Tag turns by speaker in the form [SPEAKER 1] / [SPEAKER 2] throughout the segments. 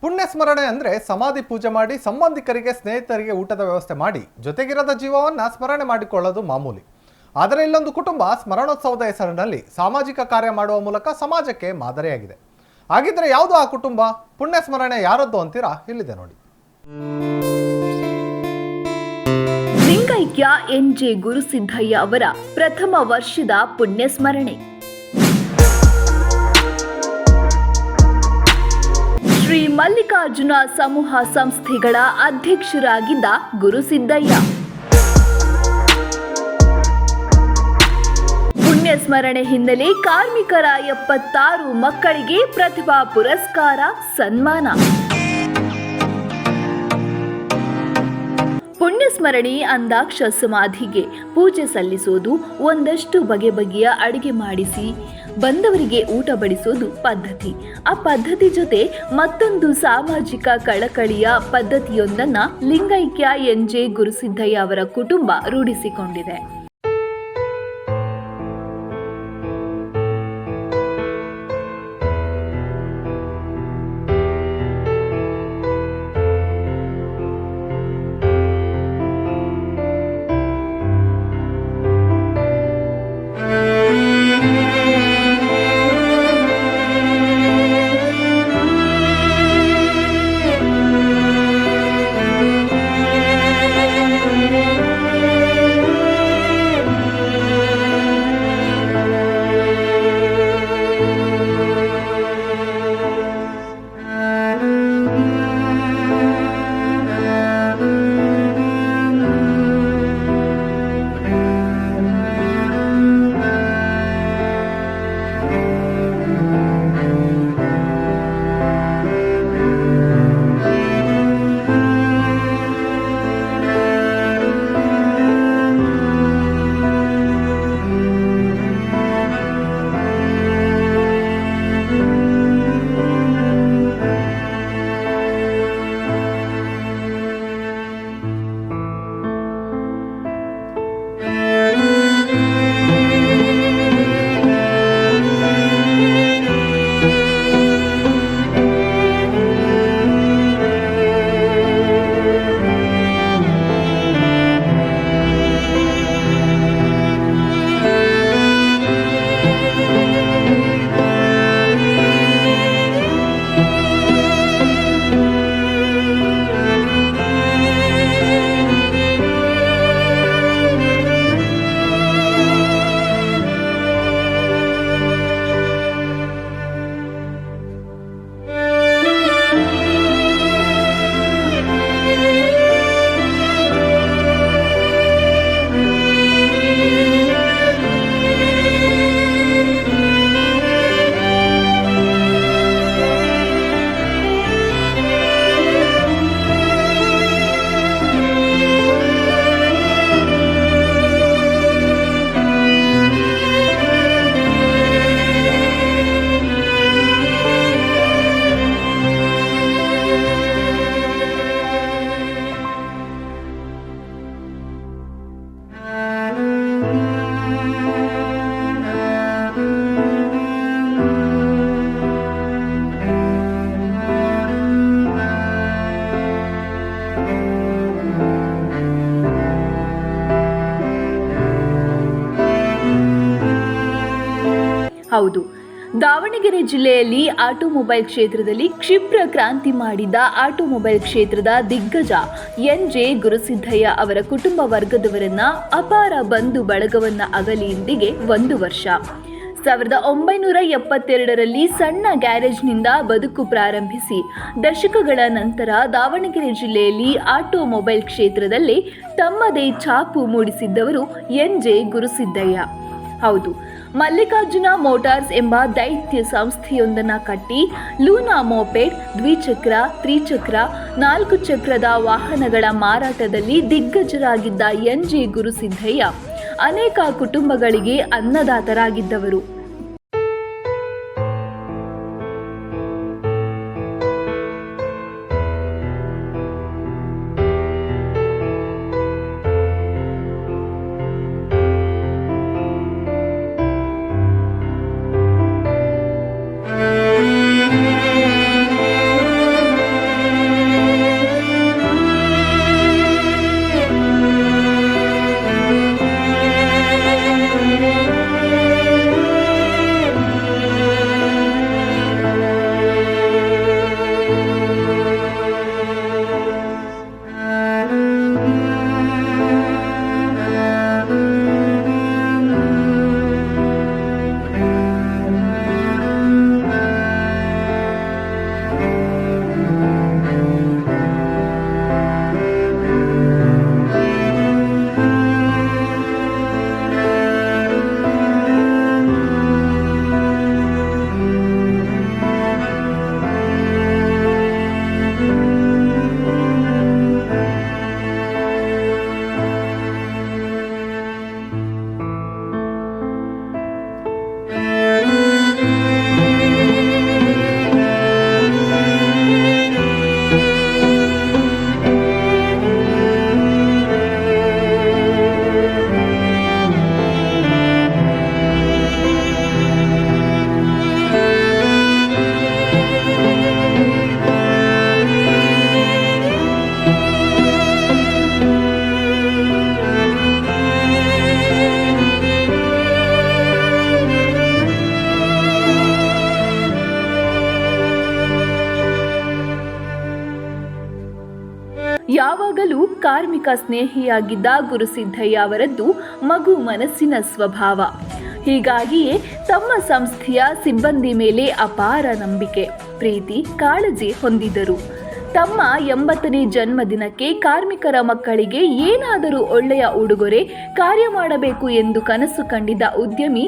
[SPEAKER 1] ಪುಣ್ಯ ಸ್ಮರಣೆ ಅಂದರೆ ಸಮಾಧಿ ಪೂಜೆ ಮಾಡಿ ಸಂಬಂಧಿಕರಿಗೆ ಸ್ನೇಹಿತರಿಗೆ ಊಟದ ವ್ಯವಸ್ಥೆ ಮಾಡಿ ಜೊತೆಗಿರದ ಜೀವವನ್ನು ಸ್ಮರಣೆ ಮಾಡಿಕೊಳ್ಳೋದು ಮಾಮೂಲಿ. ಆದರೆ ಇಲ್ಲೊಂದು ಕುಟುಂಬ ಸ್ಮರಣೋತ್ಸವದ ಹೆಸರಿನಲ್ಲಿ ಸಾಮಾಜಿಕ ಕಾರ್ಯ ಮಾಡುವ ಮೂಲಕ ಸಮಾಜಕ್ಕೆ ಮಾದರಿಯಾಗಿದೆ. ಹಾಗಿದ್ರೆ ಯಾವುದು ಆ ಕುಟುಂಬ? ಪುಣ್ಯ ಸ್ಮರಣೆ ಯಾರದ್ದು ಅಂತೀರಾ? ಇಲ್ಲಿದೆ ನೋಡಿ.
[SPEAKER 2] ಲಿಂಗೈಕ್ಯ ಎನ್.ಜೆ. ಗುರುಸಿದ್ದಯ್ಯ ಅವರ ಪ್ರಥಮ ವರ್ಷದ ಪುಣ್ಯ ಸ್ಮರಣೆ. ಶ್ರೀ ಮಲ್ಲಿಕಾರ್ಜುನ ಸಮೂಹ ಸಂಸ್ಥೆಗಳ ಅಧ್ಯಕ್ಷರಾಗಿದ್ದ ಗುರುಸಿದ್ದಯ್ಯ. ಪುಣ್ಯ ಸ್ಮರಣೆ ಹಿನ್ನೆಲೆ ಕಾರ್ಮಿಕರ 76 ಮಕ್ಕಳಿಗೆ ಪ್ರತಿಭಾ ಪುರಸ್ಕಾರ ಸನ್ಮಾನ. ಪುಣ್ಯಸ್ಮರಣೆ ಅಂದಾಕ್ಷ ಸಮಾಧಿಗೆ ಪೂಜೆ ಸಲ್ಲಿಸೋದು, ಒಂದಷ್ಟು ಬಗೆ ಬಗೆಯ ಅಡುಗೆ ಮಾಡಿಸಿ ಬಂದವರಿಗೆ ಊಟ ಬಡಿಸೋದು ಪದ್ಧತಿ. ಆ ಪದ್ಧತಿ ಜೊತೆ ಮತ್ತೊಂದು ಸಾಮಾಜಿಕ ಕಳಕಳಿಯ ಪದ್ಧತಿಯೊಂದನ್ನು ಲಿಂಗೈಕ್ಯ ಎನ್.ಜೆ. ಗುರುಸಿದ್ದಯ್ಯ ಅವರ ಕುಟುಂಬ ರೂಢಿಸಿಕೊಂಡಿದೆ. ಹೌದು, ದಾವಣಗೆರೆ ಜಿಲ್ಲೆಯಲ್ಲಿ ಆಟೋಮೊಬೈಲ್ ಕ್ಷೇತ್ರದಲ್ಲಿ ಕ್ಷಿಪ್ರ ಕ್ರಾಂತಿ ಮಾಡಿದ ಆಟೋಮೊಬೈಲ್ ಕ್ಷೇತ್ರದ ದಿಗ್ಗಜ ಎನ್.ಜೆ. ಗುರುಸಿದ್ದಯ್ಯ ಅವರ ಕುಟುಂಬ ವರ್ಗದವರನ್ನ ಅಪಾರ ಬಂಧು ಬಳಗವನ್ನ ಅಗಲಿ ಇಂದಿಗೆ 1 ವರ್ಷ. 1972ರಲ್ಲಿ ಸಣ್ಣ ಗ್ಯಾರೇಜ್ನಿಂದ ಬದುಕು ಪ್ರಾರಂಭಿಸಿ ದಶಕಗಳ ನಂತರ ದಾವಣಗೆರೆ ಜಿಲ್ಲೆಯಲ್ಲಿ ಆಟೋಮೊಬೈಲ್ ಕ್ಷೇತ್ರದಲ್ಲಿ ತಮ್ಮದೇ ಛಾಪು ಮೂಡಿಸಿದ್ದವರು ಎನ್.ಜೆ. ಗುರುಸಿದ್ದಯ್ಯ. ಹೌದು, ಮಲ್ಲಿಕಾರ್ಜುನ ಮೋಟಾರ್ಸ್ ಎಂಬ ದೈತ್ಯ ಸಂಸ್ಥೆಯೊಂದನ್ನು ಕಟ್ಟಿ ಲೂನಾ ಮೋಪೆಡ್, ದ್ವಿಚಕ್ರ, ತ್ರಿಚಕ್ರ, 4 ಚಕ್ರದ ವಾಹನಗಳ ಮಾರಾಟದಲ್ಲಿ ದಿಗ್ಗಜರಾಗಿದ್ದ ಎನ್.ಜೆ. ಗುರುಸಿದ್ದಯ್ಯ ಅನೇಕ ಕುಟುಂಬಗಳಿಗೆ ಅನ್ನದಾತರಾಗಿದ್ದವರು. ಯಾವಾಗಲೂ ಕಾರ್ಮಿಕ ಸ್ನೇಹಿಯಾಗಿದ್ದ ಗುರುಸಿದ್ದಯ್ಯ ಅವರದ್ದು ಮಗು ಮನಸ್ಸಿನ ಸ್ವಭಾವ. ಹೀಗಾಗಿಯೇ ತಮ್ಮ ಸಂಸ್ಥೆಯ ಸಿಬ್ಬಂದಿ ಮೇಲೆ ಅಪಾರ ನಂಬಿಕೆ, ಪ್ರೀತಿ, ಕಾಳಜಿ ಹೊಂದಿದ್ದರು. ತಮ್ಮ 80ನೇ ಜನ್ಮದಿನಕ್ಕೆ ಕಾರ್ಮಿಕರ ಮಕ್ಕಳಿಗೆ ಏನಾದರೂ ಒಳ್ಳೆಯ ಉಡುಗೊರೆ ಕಾರ್ಯ ಮಾಡಬೇಕು ಎಂದು ಕನಸು ಕಂಡಿದ್ದ ಉದ್ಯಮಿ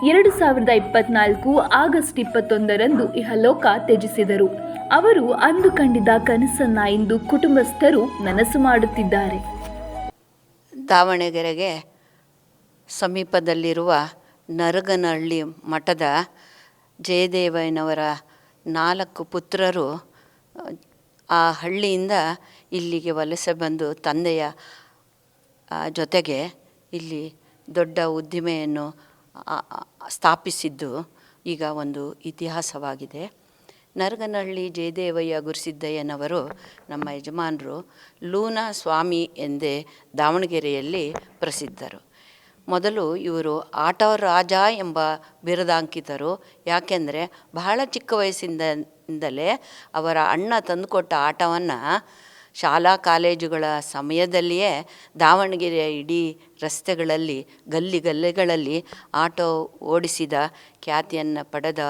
[SPEAKER 2] 2024 ಆಗಸ್ಟ್ 21ರಂದು ಇಹಲೋಕ ತ್ಯಜಿಸಿದರು. ಅವರು ಅಂದು ಕಂಡಿದ್ದ ಕನಸನ್ನ ಇಂದು ಕುಟುಂಬಸ್ಥರು ನನಸು ಮಾಡುತ್ತಿದ್ದಾರೆ.
[SPEAKER 3] ದಾವಣಗೆರೆಗೆ ಸಮೀಪದಲ್ಲಿರುವ ನರಗನಹಳ್ಳಿ ಮಠದ ಜಯದೇವಯ್ಯನವರ 4 ಪುತ್ರರು ಆ ಹಳ್ಳಿಯಿಂದ ಇಲ್ಲಿಗೆ ವಲಸೆ ಬಂದು ತಂದೆಯ ಜೊತೆಗೆ ಇಲ್ಲಿ ದೊಡ್ಡ ಉದ್ದಿಮೆಯನ್ನು ಸ್ಥಾಪಿಸಿದ್ದು ಈಗ ಒಂದು ಇತಿಹಾಸವಾಗಿದೆ. ನರಗನಹಳ್ಳಿ ಜಯದೇವಯ್ಯ ಗುರುಸಿದ್ದಯ್ಯನವರು ನಮ್ಮ ಯಜಮಾನರು ಲೂನಾ ಸ್ವಾಮಿ ಎಂದೇ ದಾವಣಗೆರೆಯಲ್ಲಿ ಪ್ರಸಿದ್ಧರು. ಮೊದಲು ಇವರು ಆಟೋ ರಾಜ ಎಂಬ ಬಿರುದಾಂಕಿತರು. ಯಾಕೆಂದರೆ ಬಹಳ ಚಿಕ್ಕ ವಯಸ್ಸಿಂದಲೇ ಅವರ ಅಣ್ಣ ತಂದುಕೊಟ್ಟ ಆಟವನ್ನು ಶಾಲಾ ಕಾಲೇಜುಗಳ ಸಮಯದಲ್ಲಿಯೇ ದಾವಣಗೆರೆಯ ಇಡೀ ರಸ್ತೆಗಳಲ್ಲಿ ಗಲ್ಲಿಗಳಲ್ಲಿ ಆಟೋ ಓಡಿಸಿದ ಖ್ಯಾತಿಯನ್ನು ಪಡೆದ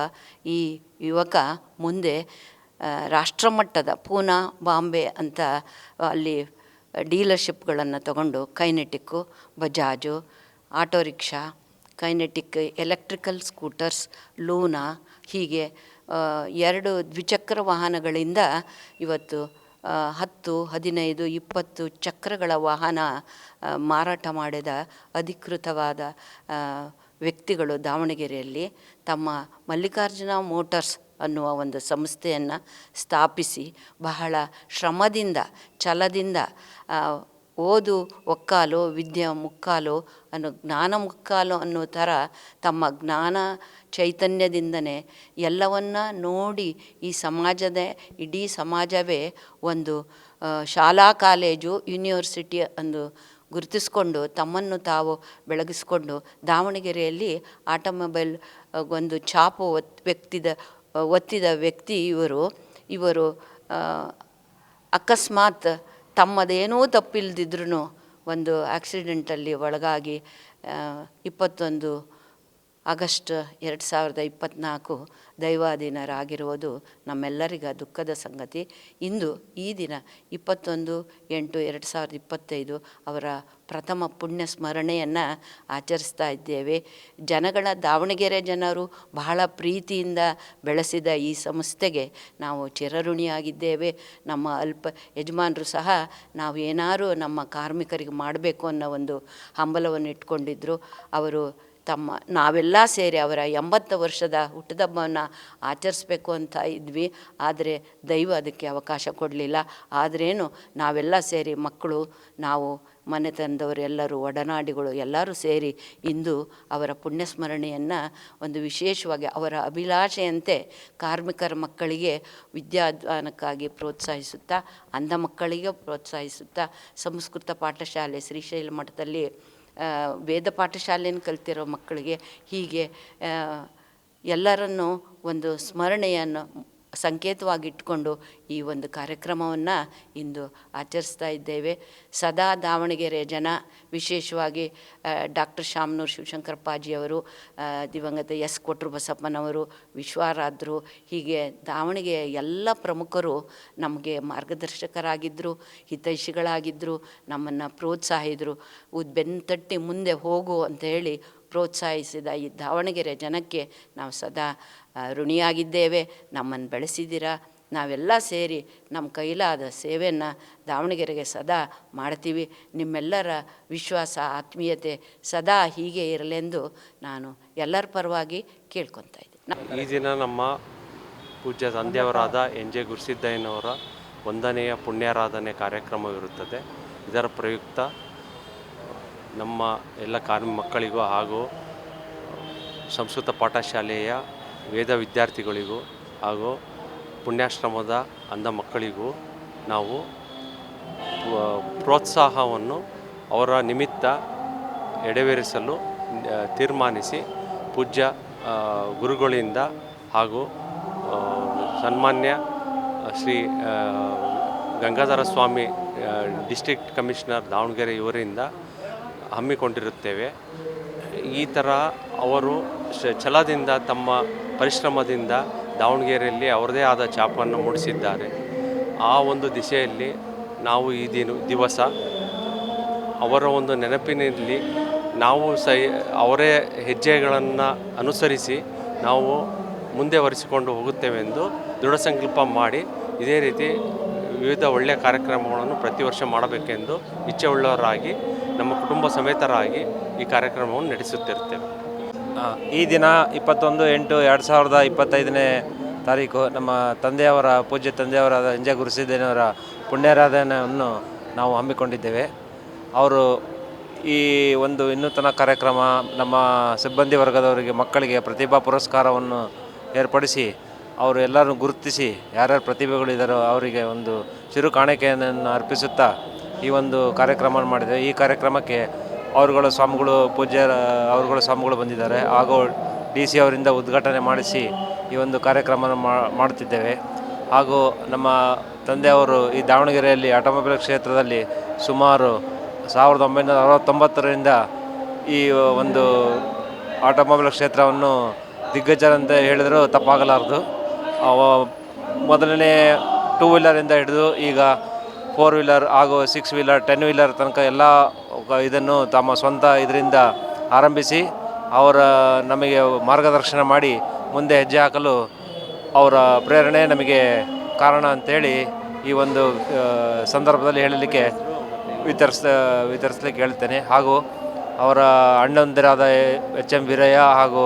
[SPEAKER 3] ಈ ಯುವಕ ಮುಂದೆ ರಾಷ್ಟ್ರಮಟ್ಟದ ಪೂನಾ, ಬಾಂಬೆ ಅಂತ ಅಲ್ಲಿ ಡೀಲರ್ಶಿಪ್ಗಳನ್ನು ತಗೊಂಡು Kinetic, Bajaj, auto rickshaw, Kinetic electrical scooters, Luna ಹೀಗೆ 2 ದ್ವಿಚಕ್ರ ವಾಹನಗಳಿಂದ ಇವತ್ತು 10, 15, 20 ಚಕ್ರಗಳ ವಾಹನ ಮಾರಾಟ ಮಾಡಿದ ಅಧಿಕೃತವಾದ ವ್ಯಕ್ತಿಗಳು ದಾವಣಗೆರೆಯಲ್ಲಿ. ತಮ್ಮ ಮಲ್ಲಿಕಾರ್ಜುನ ಮೋಟಾರ್ಸ್ ಅನ್ನುವ ಒಂದು ಸಂಸ್ಥೆಯನ್ನು ಸ್ಥಾಪಿಸಿ ಬಹಳ ಶ್ರಮದಿಂದ ಛಲದಿಂದ ಓದು ಒಕ್ಕಾಲು ವಿದ್ಯೆ ಮುಕ್ಕಾಲು ಜ್ಞಾನ ಮುಕ್ಕಾಲು ಅನ್ನೋ ಥರ ತಮ್ಮ ಜ್ಞಾನ ಚೈತನ್ಯದಿಂದನೇ ಎಲ್ಲವನ್ನ ನೋಡಿ ಈ ಇಡೀ ಸಮಾಜವೇ ಒಂದು ಶಾಲಾ ಕಾಲೇಜು ಯೂನಿವರ್ಸಿಟಿ ಅಂದು ಗುರುತಿಸ್ಕೊಂಡು ತಮ್ಮನ್ನು ತಾವು ಬೆಳಗಿಸ್ಕೊಂಡು ದಾವಣಗೆರೆಯಲ್ಲಿ ಆಟೋಮೊಬೈಲ್ ಒಂದು ಛಾಪು ಒತ್ತಿದ ವ್ಯಕ್ತಿ ಇವರು ಅಕಸ್ಮಾತ್ ತಮ್ಮದೇನೂ ತಪ್ಪಿಲ್ದಿದ್ರೂ ಒಂದು ಆಕ್ಸಿಡೆಂಟಲ್ಲಿ ಒಳಗಾಗಿ 21 ಆಗಸ್ಟ್ 2024 ದೈವಾಧೀನರಾಗಿರುವುದು ನಮ್ಮೆಲ್ಲರಿಗ ದುಃಖದ ಸಂಗತಿ. ಇಂದು ಈ ದಿನ 21/8/2025 ಅವರ ಪ್ರಥಮ ಪುಣ್ಯ ಸ್ಮರಣೆಯನ್ನು ಆಚರಿಸ್ತಾ ಇದ್ದೇವೆ. ದಾವಣಗೆರೆ ಜನರು ಬಹಳ ಪ್ರೀತಿಯಿಂದ ಬೆಳೆಸಿದ ಈ ಸಂಸ್ಥೆಗೆ ನಾವು ಚಿರಋಣಿಯಾಗಿದ್ದೇವೆ. ನಮ್ಮ ಯಜಮಾನರು ಸಹ ನಾವು ಏನಾದರೂ ನಮ್ಮ ಕಾರ್ಮಿಕರಿಗೆ ಮಾಡಬೇಕು ಅನ್ನೋ ಒಂದು ಹಂಬಲವನ್ನು ಇಟ್ಕೊಂಡಿದ್ದರು. ಅವರು ನಾವೆಲ್ಲ ಸೇರಿ ಅವರ 80 ವರ್ಷದ ಹುಟ್ಟುಹಬ್ಬವನ್ನು ಆಚರಿಸ್ಬೇಕು ಅಂತ ಇದ್ವಿ. ಆದರೆ ದೈವ ಅದಕ್ಕೆ ಅವಕಾಶ ಕೊಡಲಿಲ್ಲ. ಆದ್ರೇನು ನಾವೆಲ್ಲ ಸೇರಿ ಮಕ್ಕಳು, ನಾವು ಮನೆತನದವರು ಎಲ್ಲರೂ, ಒಡನಾಡಿಗಳು ಎಲ್ಲರೂ ಸೇರಿ ಇಂದು ಅವರ ಪುಣ್ಯಸ್ಮರಣೆಯನ್ನು ಒಂದು ವಿಶೇಷವಾಗಿ ಅವರ ಅಭಿಲಾಷೆಯಂತೆ ಕಾರ್ಮಿಕರ ಮಕ್ಕಳಿಗೆ ವಿದ್ಯಾದಾನಕ್ಕಾಗಿ ಪ್ರೋತ್ಸಾಹಿಸುತ್ತಾ, ಅಂಧ ಮಕ್ಕಳಿಗೆ ಪ್ರೋತ್ಸಾಹಿಸುತ್ತಾ, ಸಂಸ್ಕೃತ ಪಾಠಶಾಲೆ ಶ್ರೀಶೈಲ ಮಠದಲ್ಲಿ ವೇದ ಪಾಠಶಾಲೆಯನ್ನು ಕಲ್ತಿರೋ ಮಕ್ಕಳಿಗೆ ಹೀಗೆ ಎಲ್ಲರನ್ನೂ ಒಂದು ಸ್ಮರಣೆಯನ್ನು ಸಂಕೇತವಾಗಿಟ್ಕೊಂಡು ಈ ಒಂದು ಕಾರ್ಯಕ್ರಮವನ್ನು ಇಂದು ಆಚರಿಸ್ತಾ ಇದ್ದೇವೆ. ಸದಾ ದಾವಣಗೆರೆ ಜನ, ವಿಶೇಷವಾಗಿ ಡಾಕ್ಟರ್ ಶಾಮನೂರು ಶಿವಶಂಕರಪ್ಪಾಜಿಯವರು, ದಿವಂಗತ ಎಸ್ ಕೊಟ್ರು ಬಸಪ್ಪನವರು, ವಿಶ್ವಾರಾಧ್ಯರು, ಹೀಗೆ ದಾವಣಗೆರೆ ಎಲ್ಲ ಪ್ರಮುಖರು ನಮಗೆ ಮಾರ್ಗದರ್ಶಕರಾಗಿದ್ದರು, ಹಿತೈಷಿಗಳಾಗಿದ್ದರು, ನಮ್ಮನ್ನು ಪ್ರೋತ್ಸಾಹಿದರು. ಬೆನ್ನು ತಟ್ಟಿ ಮುಂದೆ ಹೋಗು ಅಂತ ಹೇಳಿ ಪ್ರೋತ್ಸಾಹಿಸಿದ ಈ ದಾವಣಗೆರೆ ಜನಕ್ಕೆ ನಾವು ಸದಾ ಋಣಿಯಾಗಿದ್ದೇವೆ. ನಮ್ಮನ್ನು ಬೆಳೆಸಿದ್ದೀರಾ. ನಾವೆಲ್ಲ ಸೇರಿ ನಮ್ಮ ಕೈಲಾದ ಸೇವೆಯನ್ನು ದಾವಣಗೆರೆಗೆ ಸದಾ ಮಾಡ್ತೀವಿ. ನಿಮ್ಮೆಲ್ಲರ ವಿಶ್ವಾಸ, ಆತ್ಮೀಯತೆ ಸದಾ ಹೀಗೆ ಇರಲೆಂದು ನಾನು ಎಲ್ಲರ ಪರವಾಗಿ ಕೇಳ್ಕೊತಾ ಇದ್ದೀನಿ.
[SPEAKER 4] ಈ ದಿನ ನಮ್ಮ ಪೂಜ್ಯ ತಂದೆಯವರಾದ ಎನ್ ಜೆ ಗುರುಸಿದ್ದಯ್ಯನವರ 1ನೆಯ ಪುಣ್ಯಾರಾಧನೆ ಕಾರ್ಯಕ್ರಮವಿರುತ್ತದೆ. ಇದರ ಪ್ರಯುಕ್ತ ನಮ್ಮ ಎಲ್ಲ ಮಕ್ಕಳಿಗೂ ಹಾಗೂ ಸಂಸ್ಕೃತ ಪಾಠಶಾಲೆಯ ವೇದ ವಿದ್ಯಾರ್ಥಿಗಳಿಗೂ ಹಾಗೂ ಪುಣ್ಯಾಶ್ರಮದ ಅಂಧ ಮಕ್ಕಳಿಗೂ ನಾವು ಪ್ರೋತ್ಸಾಹವನ್ನು ಅವರ ನಿಮಿತ್ತ ಎಡೆವೇರಿಸಲು ತೀರ್ಮಾನಿಸಿ ಪೂಜ್ಯ ಗುರುಗಳಿಂದ ಹಾಗೂ ಸನ್ಮಾನ್ಯ ಶ್ರೀ ಗಂಗಾಧರ ಸ್ವಾಮಿ ಡಿಸ್ಟ್ರಿಕ್ಟ್ ಕಮಿಷನರ್ ದಾವಣಗೆರೆ ಇವರಿಂದ ಹಮ್ಮಿಕೊಂಡಿರುತ್ತೇವೆ. ಈ ಥರ ಅವರು ಛಲದಿಂದ ತಮ್ಮ ಪರಿಶ್ರಮದಿಂದ ದಾವಣಗೆರೆಯಲ್ಲಿ ಅವರದೇ ಆದ ಛಾಪನ್ನು ಮೂಡಿಸಿದ್ದಾರೆ. ಆ ಒಂದು ದಿಶೆಯಲ್ಲಿ ನಾವು ಈ ದಿವಸ ಅವರ ಒಂದು ನೆನಪಿನಲ್ಲಿ ನಾವು ಅವರೇ ಹೆಜ್ಜೆಗಳನ್ನು ಅನುಸರಿಸಿ ನಾವು ಮುಂದೆ ವರಿಸಿಕೊಂಡು ಹೋಗುತ್ತೇವೆ ಎಂದು ದೃಢ ಸಂಕಲ್ಪ ಮಾಡಿ ಇದೇ ರೀತಿ ವಿವಿಧ ಒಳ್ಳೆಯ ಕಾರ್ಯಕ್ರಮಗಳನ್ನು ಪ್ರತಿ ವರ್ಷ ಮಾಡಬೇಕೆಂದು ಇಚ್ಛೆಯುಳ್ಳವರಾಗಿ ನಮ್ಮ ಕುಟುಂಬ ಸಮೇತರಾಗಿ ಈ ಕಾರ್ಯಕ್ರಮವನ್ನು ನಡೆಸುತ್ತಿರುತ್ತೇವೆ.
[SPEAKER 5] ಈ ದಿನ 21/8/2025 ತಾರೀಕು ನಮ್ಮ ತಂದೆಯವರ ಪೂಜ್ಯ ತಂದೆಯವರಾದ ಎಂಜೆ ಗುರುಸಿದ್ದೇನವರ ಪುಣ್ಯಾರಾಧನೆಯನ್ನು ನಾವು ಹಮ್ಮಿಕೊಂಡಿದ್ದೇವೆ. ಅವರು ಈ ಒಂದು ವಿನೂತನ ಕಾರ್ಯಕ್ರಮ ನಮ್ಮ ಸಿಬ್ಬಂದಿ ವರ್ಗದವರಿಗೆ ಮಕ್ಕಳಿಗೆ ಪ್ರತಿಭಾ ಪುರಸ್ಕಾರವನ್ನು ಏರ್ಪಡಿಸಿ ಅವರು ಎಲ್ಲರೂ ಗುರುತಿಸಿ ಯಾರ್ಯಾರು ಪ್ರತಿಭೆಗಳಿದ್ದಾರೋ ಅವರಿಗೆ ಒಂದು ಚಿರು ಕಾಣಿಕೆಯನ್ನು ಅರ್ಪಿಸುತ್ತಾ ಈ ಒಂದು ಕಾರ್ಯಕ್ರಮ ಮಾಡಿದ್ದೇವೆ. ಈ ಕಾರ್ಯಕ್ರಮಕ್ಕೆ ಅವರುಗಳ ಸ್ವಾಮಿಗಳು ಅವರುಗಳ ಸ್ವಾಮಿಗಳು ಬಂದಿದ್ದಾರೆ. ಹಾಗೂ DC ಅವರಿಂದ ಉದ್ಘಾಟನೆ ಮಾಡಿಸಿ ಈ ಒಂದು ಕಾರ್ಯಕ್ರಮ ಮಾಡುತ್ತಿದ್ದೇವೆ. ಹಾಗೂ ನಮ್ಮ ತಂದೆಯವರು ಈ ದಾವಣಗೆರೆಯಲ್ಲಿ ಆಟೋಮೊಬೈಲ್ ಕ್ಷೇತ್ರದಲ್ಲಿ ಸುಮಾರು 1969ರಿಂದ ಈ ಒಂದು ಆಟೋಮೊಬೈಲ್ ಕ್ಷೇತ್ರವನ್ನು ದಿಗ್ಗಜರಂತ ಹೇಳಿದರೂ ತಪ್ಪಾಗಲಾರದು. ಮೊದಲನೇ 2 ವೀಲರಿಂದ ಹಿಡಿದು ಈಗ 4 ವೀಲರ್ ಹಾಗೂ 6 ವೀಲರ್ 10 ವೀಲರ್ ತನಕ ಎಲ್ಲ ಇದನ್ನು ತಮ್ಮ ಸ್ವಂತ ಇದರಿಂದ ಆರಂಭಿಸಿ ಅವರ ನಮಗೆ ಮಾರ್ಗದರ್ಶನ ಮಾಡಿ ಮುಂದೆ ಹೆಜ್ಜೆ ಹಾಕಲು ಅವರ ಪ್ರೇರಣೆ ನಮಗೆ ಕಾರಣ ಅಂತೇಳಿ ಈ ಒಂದು ಸಂದರ್ಭದಲ್ಲಿ ಹೇಳಲಿಕ್ಕೆ ವಿತರಿಸಲಿಕ್ಕೆ ಹೇಳ್ತೇನೆ. ಹಾಗೂ ಅವರ ಅಣ್ಣಂದಿರಾದ HM ವೀರಯ್ಯ ಹಾಗೂ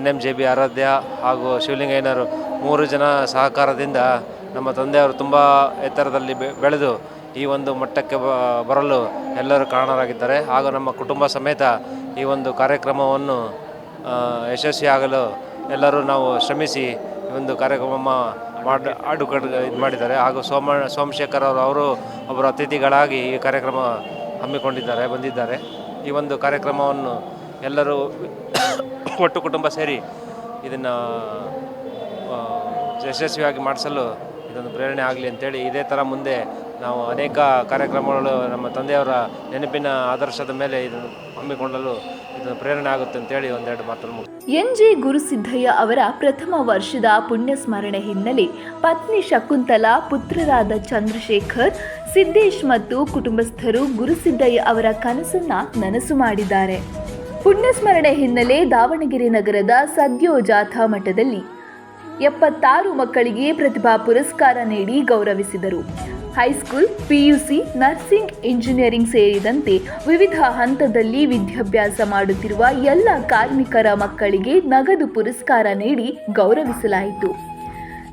[SPEAKER 5] NMJB ಆರಾಧ್ಯ ಹಾಗೂ ಶಿವಲಿಂಗಯ್ಯನವರು 3 ಜನ ಸಹಕಾರದಿಂದ ನಮ್ಮ ತಂದೆಯವರು ತುಂಬ ಎತ್ತರದಲ್ಲಿ ಬೆಳೆದು ಈ ಒಂದು ಮಟ್ಟಕ್ಕೆ ಬರಲು ಎಲ್ಲರೂ ಕಾರಣರಾಗಿದ್ದಾರೆ. ಹಾಗೂ ನಮ್ಮ ಕುಟುಂಬ ಸಮೇತ ಈ ಒಂದು ಕಾರ್ಯಕ್ರಮವನ್ನು ಯಶಸ್ವಿಯಾಗಲು ಎಲ್ಲರೂ ನಾವು ಶ್ರಮಿಸಿ ಈ ಒಂದು ಕಾರ್ಯಕ್ರಮ ಇದು ಮಾಡಿದ್ದಾರೆ. ಹಾಗೂ ಸೋಮಶೇಖರ್ ಅವರು ಒಬ್ಬರು ಅತಿಥಿಗಳಾಗಿ ಈ ಕಾರ್ಯಕ್ರಮ ಬಂದಿದ್ದಾರೆ. ಈ ಒಂದು ಕಾರ್ಯಕ್ರಮವನ್ನು ಎಲ್ಲರೂ ಒಟ್ಟು ಕುಟುಂಬ ಸೇರಿ ಇದನ್ನು ಯಶಸ್ವಿಯಾಗಿ ಮಾಡಿಸಲು ಇದೊಂದು ಪ್ರೇರಣೆ ಆಗಲಿ ಅಂತೇಳಿ ಇದೇ ಥರ ಮುಂದೆ ನಾವು ಅನೇಕ ಕಾರ್ಯಕ್ರಮಗಳು ನಮ್ಮ ತಂದೆಯವರ ನೆನಪಿನ ಆದರ್ಶದ ಮೇಲೆ ಇದನ್ನು ಹಮ್ಮಿಕೊಳ್ಳಲು ಇದನ್ನು ಪ್ರೇರಣೆ ಆಗುತ್ತೆ ಅಂತೇಳಿ ಒಂದೆರಡು ಮಾತನ್ನು
[SPEAKER 2] NJ ಗುರುಸಿದ್ದಯ್ಯ ಅವರ ಪ್ರಥಮ ವರ್ಷದ ಪುಣ್ಯ ಸ್ಮರಣೆ ಹಿನ್ನೆಲೆ ಪತ್ನಿ ಶಕುಂತಲಾ, ಪುತ್ರರಾದ ಚಂದ್ರಶೇಖರ್, ಸಿದ್ದೇಶ್ ಮತ್ತು ಕುಟುಂಬಸ್ಥರು ಗುರುಸಿದ್ದಯ್ಯ ಅವರ ಕನಸನ್ನ ನನಸು ಮಾಡಿದ್ದಾರೆ. ಪುಣ್ಯಸ್ಮರಣೆ ಹಿನ್ನೆಲೆ ದಾವಣಗೆರೆ ನಗರದ ಸದ್ಯೋಜಾಥ ಮಠದಲ್ಲಿ 76 ಮಕ್ಕಳಿಗೆ ಪ್ರತಿಭಾ ಪುರಸ್ಕಾರ ನೀಡಿ ಗೌರವಿಸಿದರು. ಹೈಸ್ಕೂಲ್, PUC, ನರ್ಸಿಂಗ್, ಇಂಜಿನಿಯರಿಂಗ್ ಸೇರಿದಂತೆ ವಿವಿಧ ಹಂತದಲ್ಲಿ ವಿದ್ಯಾಭ್ಯಾಸ ಮಾಡುತ್ತಿರುವ ಎಲ್ಲ ಕಾರ್ಮಿಕರ ಮಕ್ಕಳಿಗೆ ನಗದು ಪುರಸ್ಕಾರ ನೀಡಿ ಗೌರವಿಸಲಾಯಿತು.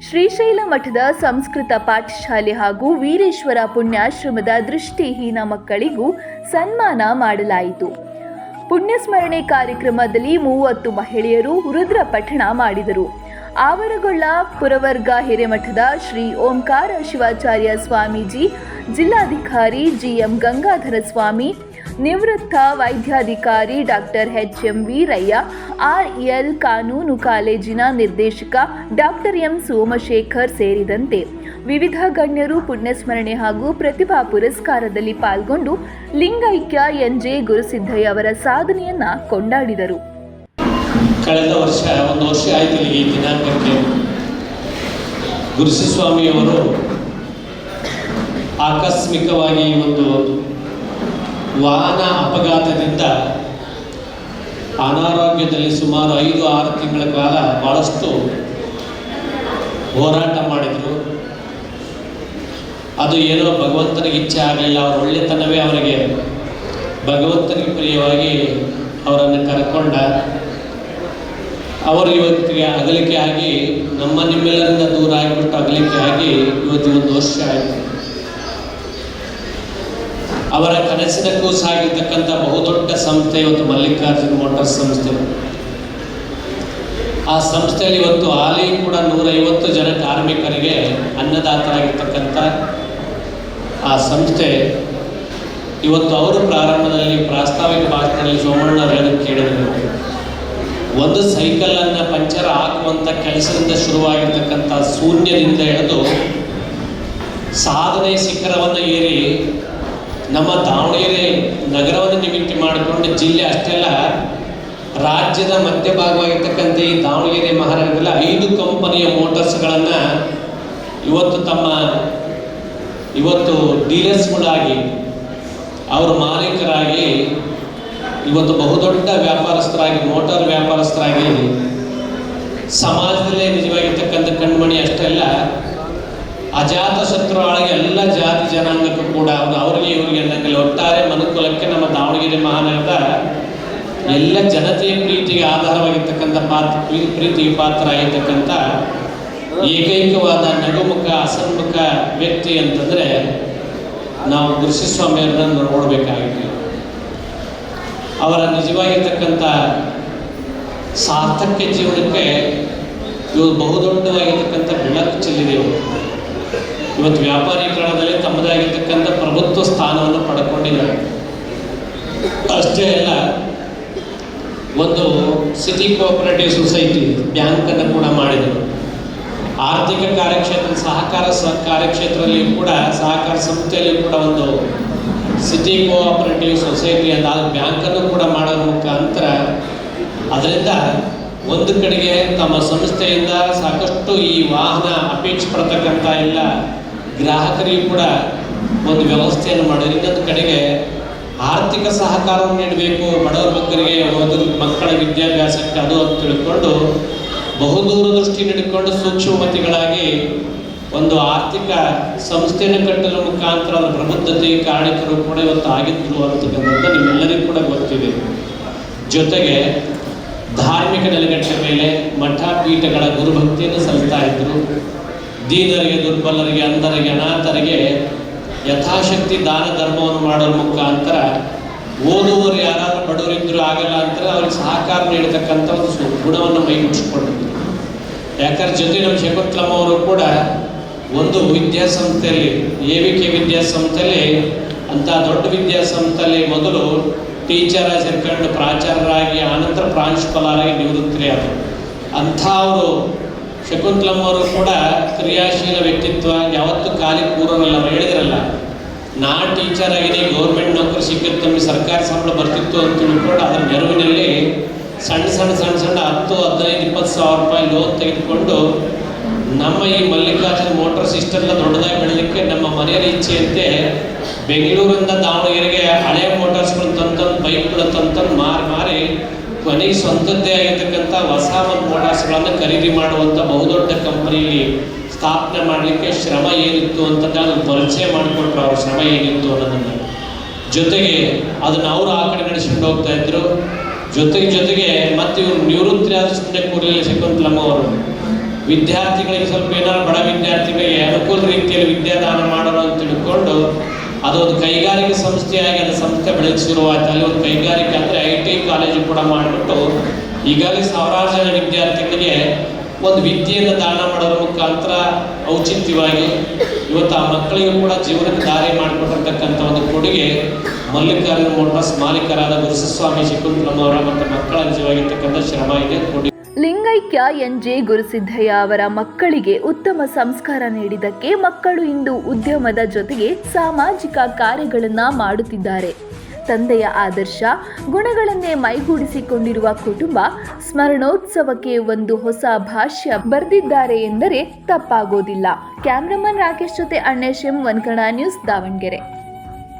[SPEAKER 2] ಶ್ರೀಶೈಲ ಮಠದ ಸಂಸ್ಕೃತ ಪಾಠಶಾಲೆ ಹಾಗೂ ವೀರೇಶ್ವರ ಪುಣ್ಯಾಶ್ರಮದ ದೃಷ್ಟಿಹೀನ ಮಕ್ಕಳಿಗೂ ಸನ್ಮಾನ ಮಾಡಲಾಯಿತು. ಪುಣ್ಯಸ್ಮರಣೆ ಕಾರ್ಯಕ್ರಮದಲ್ಲಿ 30 ಮಹಿಳೆಯರು ರುದ್ರ ಪಠಣ ಮಾಡಿದರು. ಆವರಗೊಳ್ಳ ಪುರವರ್ಗ ಹಿರೇಮಠದ ಶ್ರೀ ಓಂಕಾರ ಶಿವಾಚಾರ್ಯ ಸ್ವಾಮೀಜಿ, ಜಿಲ್ಲಾಧಿಕಾರಿ GM ಗಂಗಾಧರ ಸ್ವಾಮಿ, ನಿವೃತ್ತ ವೈದ್ಯಾಧಿಕಾರಿ ಡಾಕ್ಟರ್ HM ವೀರಯ್ಯ, RL ಕಾನೂನು ಕಾಲೇಜಿನ ನಿರ್ದೇಶಕ ಡಾಕ್ಟರ್ M ಸೋಮಶೇಖರ್ ಸೇರಿದಂತೆ ವಿವಿಧ ಗಣ್ಯರು ಪುಣ್ಯಸ್ಮರಣೆ ಹಾಗೂ ಪ್ರತಿಭಾ ಪುರಸ್ಕಾರದಲ್ಲಿ ಪಾಲ್ಗೊಂಡು ಲಿಂಗೈಕ್ಯ NJ ಗುರುಸಿದ್ದಯ್ಯ ಅವರ ಸಾಧನೆಯನ್ನ ಕೊಂಡಾಡಿದರು.
[SPEAKER 6] ಕಳೆದ ವರ್ಷ 1 ವರ್ಷ ಆಯಿತು ಈ ದಿನಾಂಕಕ್ಕೆ ಗುರುಸ್ವಾಮಿಯವರು ಆಕಸ್ಮಿಕವಾಗಿ ಒಂದು ವಾಹನ ಅಪಘಾತದಿಂದ ಅನಾರೋಗ್ಯದಲ್ಲಿ ಸುಮಾರು 5-6 ತಿಂಗಳ ಕಾಲ ಭಾಳಷ್ಟು ಹೋರಾಟ ಮಾಡಿದರು. ಅದು ಏನೋ ಭಗವಂತನಿಗೆ ಇಚ್ಛೆ ಆಗಲಿಲ್ಲ. ಅವರ ಒಳ್ಳೆತನವೇ ಅವರಿಗೆ ಭಗವಂತನಿಗೆ ಪ್ರಿಯವಾಗಿ ಅವರನ್ನು ಕರ್ಕೊಂಡ. ಅವರು ಇವತ್ತಿಗೆ ಅಗಲಿಕೆ ಆಗಿ ನಿಮ್ಮೆಲ್ಲರಿಂದ ದೂರ ಆಗಿಬಿಟ್ಟು ಅಗಲಿಕೆ ಆಗಿ ಇವತ್ತು 1 ವರ್ಷ ಆಯಿತು. ಅವರ ಕನಸಿನ ಕೂಸಾಗಿರ್ತಕ್ಕಂಥ ಬಹುದೊಡ್ಡ ಸಂಸ್ಥೆ ಇವತ್ತು ಮಲ್ಲಿಕಾರ್ಜುನ ಮೋಟಾರ್ಸ್ ಸಂಸ್ಥೆ. ಆ ಸಂಸ್ಥೆಯಲ್ಲಿ ಇವತ್ತು ಹಾಲಿ ಕೂಡ 150 ಜನ ಕಾರ್ಮಿಕರಿಗೆ ಅನ್ನದಾತರಾಗಿರ್ತಕ್ಕಂಥ ಆ ಸಂಸ್ಥೆ ಇವತ್ತು ಅವರು ಪ್ರಾರಂಭದಲ್ಲಿ ಪ್ರಾಸ್ತಾವಿಕ ಭಾಷಣದಲ್ಲಿ ಸೋಮಣ್ಣವ್ರು ಹೇಳೋಕ್ಕೆ ಕೇಳಿದರು, ಒಂದು ಸೈಕಲನ್ನು ಪಂಚರ್ ಹಾಕುವಂಥ ಕೆಲಸದಿಂದ ಶುರುವಾಗಿರ್ತಕ್ಕಂಥ ಶೂನ್ಯದಿಂದ ಹಿಡಿದು ಸಾಧನೆ ಶಿಖರವನ್ನು ಏರಿ ನಮ್ಮ ದಾವಣಗೆರೆ ನಗರವನ್ನು ನಿಮಿತ್ತ ಮಾಡಿಕೊಂಡು ಜಿಲ್ಲೆ ಅಷ್ಟೇ ಅಲ್ಲ, ರಾಜ್ಯದ ಮಧ್ಯಭಾಗವಾಗಿರ್ತಕ್ಕಂಥ ಈ ದಾವಣಗೆರೆ ಮಹಾನಗರದಲ್ಲಿ 5 ಕಂಪನಿಯ ಮೋಟಾರ್ಸ್ಗಳನ್ನು ಇವತ್ತು ಡೀಲರ್ಸ್ಗಳಾಗಿ ಅವರ ಮಾಲೀಕರಾಗಿ ಇವತ್ತು ಬಹುದೊಡ್ಡ ವ್ಯಾಪಾರಸ್ಥರಾಗಿ, ಮೋಟಾರ್ ವ್ಯಾಪಾರಸ್ಥರಾಗಿ ಸಮಾಜದಲ್ಲೇ ನಿಜವಾಗಿರ್ತಕ್ಕಂಥ ಕಣ್ಮಣಿ ಅಷ್ಟೇ ಅಲ್ಲ, ಅಜಾತ ಶತ್ರುಗಳಿಗೆ ಎಲ್ಲ ಜಾತಿ ಜನಾಂಗಕ್ಕೂ ಕೂಡ ಅವರಿಗೆ ಇವರಿಗೆ ಅನ್ನಂಗಿಲ್ಲ, ಒಟ್ಟಾರೆ ಮನುಕುಲಕ್ಕೆ ನಮ್ಮ ದಾವಣಗೆರೆ ಮಹಾನಗರದ ಎಲ್ಲ ಜನತೆಯ ಪ್ರೀತಿಗೆ ಆಧಾರವಾಗಿರ್ತಕ್ಕಂಥ ಪ್ರೀತಿಗೆ ಪಾತ್ರ ಆಗಿರ್ತಕ್ಕಂಥ ಏಕೈಕವಾದ ನಗುಮುಖ ಅಸನ್ಮುಖ ವ್ಯಕ್ತಿ ಅಂತಂದರೆ ನಾವು ಗುರುಸಿಸ್ವಾಮಿಯವ್ರನ್ನ ನೋಡಬೇಕಾಗಿತ್ತು. ಅವರ ನಿಜವಾಗಿರ್ತಕ್ಕಂಥ ಸಾರ್ಥಕ್ಯ ಜೀವನಕ್ಕೆ ಇವರು ಬಹುದೊಡ್ಡವಾಗಿರ್ತಕ್ಕಂಥ ಬೆಳಕು ಚೆಲ್ಲಿದೆ. ಇವತ್ತು ವ್ಯಾಪಾರೀಕರಣದಲ್ಲಿ ತಮ್ಮದಾಗಿರ್ತಕ್ಕಂಥ ಪ್ರಭುತ್ವ ಸ್ಥಾನವನ್ನು ಪಡ್ಕೊಂಡಿದ್ದಾರೆ. ಅಷ್ಟೇ ಅಲ್ಲ, ಒಂದು ಸಿಟಿ ಕೋಆಪರೇಟಿವ್ ಸೊಸೈಟಿ ಬ್ಯಾಂಕನ್ನು ಕೂಡ ಮಾಡಿದರು. ಆರ್ಥಿಕ ಕಾರ್ಯಕ್ಷೇತ್ರ, ಸಹಕಾರ ಕಾರ್ಯಕ್ಷೇತ್ರದಲ್ಲಿಯೂ ಕೂಡ, ಸಹಕಾರ ಸಂಸ್ಥೆಯಲ್ಲಿಯೂ ಕೂಡ ಒಂದು ಸಿಟಿ ಕೋಆಪರೇಟಿವ್ ಸೊಸೈಟಿ ಅಂತ ಬ್ಯಾಂಕನ್ನು ಕೂಡ ಮಾಡೋದ್ರ ಮುಖಾಂತರ ಅದರಿಂದ ಒಂದು ಕಡೆಗೆ ತಮ್ಮ ಸಂಸ್ಥೆಯಿಂದ ಸಾಕಷ್ಟು ಈ ವಾಹನ ಅಪೇಕ್ಷೆ ಪಡ್ತಕ್ಕಂಥ ಎಲ್ಲ ಗ್ರಾಹಕರಿಗೂ ಕೂಡ ಒಂದು ವ್ಯವಸ್ಥೆಯನ್ನು ಮಾಡಿದ್ರು. ಇನ್ನೊಂದು ಕಡೆಗೆ ಆರ್ಥಿಕ ಸಹಕಾರವನ್ನು ನೀಡಬೇಕು, ಬಡವರ ಮಕ್ಕಳಿಗೆ ಮಕ್ಕಳ ವಿದ್ಯಾಭ್ಯಾಸಕ್ಕೆ ಅದು ಅಂತ ತಿಳ್ಕೊಂಡು ಬಹುದೂರದೃಷ್ಟಿ ನೀಡಿಕೊಂಡು ಸೂಕ್ಷ್ಮಮತಿಗಳಾಗಿ ಒಂದು ಆರ್ಥಿಕ ಸಂಸ್ಥೆಯನ್ನು ಕಟ್ಟಲು ಮುಖಾಂತರ ಅದರ ಪ್ರಬುದ್ಧತೆಗೆ ಕಾರಣಕರು ಕೂಡ ಇವತ್ತು ಆಗಿದ್ರು ಅಂತಕ್ಕಂಥದ್ದು ನಿಮ್ಮೆಲ್ಲರಿಗೂ ಕೂಡ ಗೊತ್ತಿದೆ. ಜೊತೆಗೆ ಧಾರ್ಮಿಕ ನೆಲೆಗಟ್ಟಿನ ಮೇಲೆ ಮಠ ಪೀಠಗಳ ಗುರುಭಕ್ತಿಯನ್ನು ಸಲ್ಲಿಸ್ತಾ ಇದ್ದರು. ದೀನರಿಗೆ, ದುರ್ಬಲರಿಗೆ, ಅಂಧರಿಗೆ, ಅನಾಥರಿಗೆ ಯಥಾಶಕ್ತಿ ದಾನ ಧರ್ಮವನ್ನು ಮಾಡೋರ ಮುಖಾಂತರ ಓದುವವರು ಯಾರಾದ್ರೂ ಬಡವರಿದ್ರು ಆಗಲ್ಲ ಅಂತಾರೆ ಅವ್ರಿಗೆ ಸಹಕಾರ ನೀಡತಕ್ಕಂಥ ಒಂದು ಗುಣವನ್ನು ಮೈಗೂಡಿಸ್ಕೊಂಡಿದ್ರು. ಯಾಕಂದ್ರೆ ಜೊತೆ ನಮ್ಮ ಶಕುಂತಲಮ್ಮ ಅವರು ಕೂಡ ಒಂದು ವಿದ್ಯಾಸಂಸ್ಥೆಯಲ್ಲಿ, AVK ವಿದ್ಯಾಸಂಸ್ಥೆಯಲ್ಲಿ ಅಂತ ದೊಡ್ಡ ವಿದ್ಯಾಸಂಸ್ಥೆಯಲ್ಲಿ ಮೊದಲು ಟೀಚರ್ ಆಗಿ ಸೇರ್ಕೊಂಡು ಪ್ರಾಚಾರ್ಯರಾಗಿ ಆನಂತರ ಪ್ರಾಂಶುಪಾಲರಾಗಿ ನಿವೃತ್ತರಾದರು. ಅಂಥ ಅವರು ಶಕುಂತಲಮ್ಮ ಅವರು ಕೂಡ ಕ್ರಿಯಾಶೀಲ ವ್ಯಕ್ತಿತ್ವ, ಯಾವತ್ತೂ ಖಾಲಿ ಕೂರೋರಲ್ಲ. ಅವ್ರು ಹೇಳಿದ್ರಲ್ಲ, ನಾ ಟೀಚರ್ ಆಗಿದ್ದೀನಿ, ಗೌರ್ಮೆಂಟ್ ನೌಕರಿ ಸಿಕ್ಕಿತ್ತು, ನಮಗೆ ಸರ್ಕಾರಿ ಸಂಬಳ ಬರ್ತಿತ್ತು ಅಂತ ತಿಳ್ಕೊಂಡು ಅದರ ನೆರವಿನಲ್ಲಿ ಸಣ್ಣ 10, 15, 20 ಸಾವಿರ ರೂಪಾಯಿ ಲೋನ್ ತೆಗೆದುಕೊಂಡು ನಮ್ಮ ಈ ಮಲ್ಲಿಕಾರ್ಜುನ ಮೋಟಾರ್ಸ್ ಇಷ್ಟೆಲ್ಲ ದೊಡ್ಡದಾಗಿ ಬೆಳಲಿಕ್ಕೆ ನಮ್ಮ ಮನೆಯ ಇಚ್ಛೆಯಂತೆ ಬೆಂಗಳೂರಿಂದ ದಾವಣಗೆರೆಗೆ ಹಳೆಯ ಮೋಟಾರ್ಸ್ಗಳು ತಂದು ಬೈಕ್ಗಳು ತಂದು ಮಾರಿ ಕೊನೆಗೆ ಸ್ವಂತದ್ದೇ ಆಗಿರ್ತಕ್ಕಂಥ ಹೊಸ ಒಂದು ಮೋಟಾರ್ಸ್ಗಳನ್ನು ಖರೀದಿ ಮಾಡುವಂಥ ಬಹುದೊಡ್ಡ ಕಂಪನಿಯಲ್ಲಿ ಸ್ಥಾಪನೆ ಮಾಡಲಿಕ್ಕೆ ಶ್ರಮ ಏನಿತ್ತು ಅಂತ ಅದನ್ನು ಪರಿಚಯ ಮಾಡಿಕೊಟ್ರು. ಅವ್ರ ಶ್ರಮ ಏನಿತ್ತು ಅನ್ನೋದನ್ನು, ಜೊತೆಗೆ ಅದನ್ನು ಅವರು ಆ ಕಡೆ ನಡೆಸ್ಕೊಂಡು ಹೋಗ್ತಾ ಇದ್ರು. ಜೊತೆಗೆ ಮತ್ತೆ ಇವರು ನಿವೃತ್ತಿ ಆದ ಸುಮ್ಮನೆ ಕೂರಲಿಲ್ಲ ಶಕುಂತಲಮ್ಮ ಅವರು. ವಿದ್ಯಾರ್ಥಿಗಳಿಗೆ ಸ್ವಲ್ಪ ಏನಾದ್ರು ಬಡ ವಿದ್ಯಾರ್ಥಿಗಳಿಗೆ ಅನುಕೂಲ ರೀತಿಯಲ್ಲಿ ವಿದ್ಯಾದಾನ ಮಾಡೋಣ ಅಂತ ತಿಳ್ಕೊಂಡು ಅದೊಂದು ಕೈಗಾರಿಕೆ ಸಂಸ್ಥೆಯಾಗಿ ಅದು ಸಂಸ್ಥೆ ಬೆಳೆದು ಶುರುವಾಯಿತು. ಅಲ್ಲಿ ಒಂದು ಕೈಗಾರಿಕೆ ಅಂದರೆ IT ಕಾಲೇಜು ಕೂಡ ಮಾಡಿಬಿಟ್ಟು ಈಗಾಗಲೇ ಸಾವಿರಾರು ಜನ ವಿದ್ಯಾರ್ಥಿಗಳಿಗೆ ಒಂದು ವಿದ್ಯೆಯನ್ನು ದಾನ ಮಾಡೋದ್ರ ಮುಖಾಂತರ ಔಚಿತ್ಯವಾಗಿ ಇವತ್ತು ಆ ಮಕ್ಕಳಿಗೂ ಕೂಡ ಜೀವನಕ್ಕೆ ದಾರಿ ಮಾಡಿಕೊಟ್ಟಿರ್ತಕ್ಕಂಥ ಒಂದು ಕೊಡುಗೆ ಮಲ್ಲಿಕಾರ್ಜುನ ಮೋಟಾರ್ಸ್ ಮಾಲೀಕರಾದ ಗುರುಸ್ವಾಮಿ ಶಕುಂತಲಮ್ಮ ಅವರ ಮತ್ತು ಮಕ್ಕಳ ನಿಜವಾಗಿರ್ತಕ್ಕಂಥ ಶ್ರಮ ಇದೆ.
[SPEAKER 2] ಲಿಂಗೈಕ್ಯ NJ ಗುರುಸಿದ್ದಯ್ಯ ಅವರ ಮಕ್ಕಳಿಗೆ ಉತ್ತಮ ಸಂಸ್ಕಾರ ನೀಡಿದ್ದಕ್ಕೆ ಮಕ್ಕಳು ಇಂದು ಉದ್ಯಮದ ಜೊತೆಗೆ ಸಾಮಾಜಿಕ ಕಾರ್ಯಗಳನ್ನು ಮಾಡುತ್ತಿದ್ದಾರೆ. ತಂದೆಯ ಆದರ್ಶ ಗುಣಗಳನ್ನೇ ಮೈಗೂಡಿಸಿಕೊಂಡಿರುವ ಕುಟುಂಬ ಸ್ಮರಣೋತ್ಸವಕ್ಕೆ ಒಂದು ಹೊಸ ಭಾಷ್ಯ ಬರೆದಿದ್ದಾರೆ ಎಂದರೆ ತಪ್ಪಾಗೋದಿಲ್ಲ. ಕ್ಯಾಮ್ರಾಮನ್ ರಾಕೇಶ್ ಜೊತೆ ಅಣ್ಣೇಶ್ M, 1 ಕನ್ನಡ ನ್ಯೂಸ್, ದಾವಣಗೆರೆ.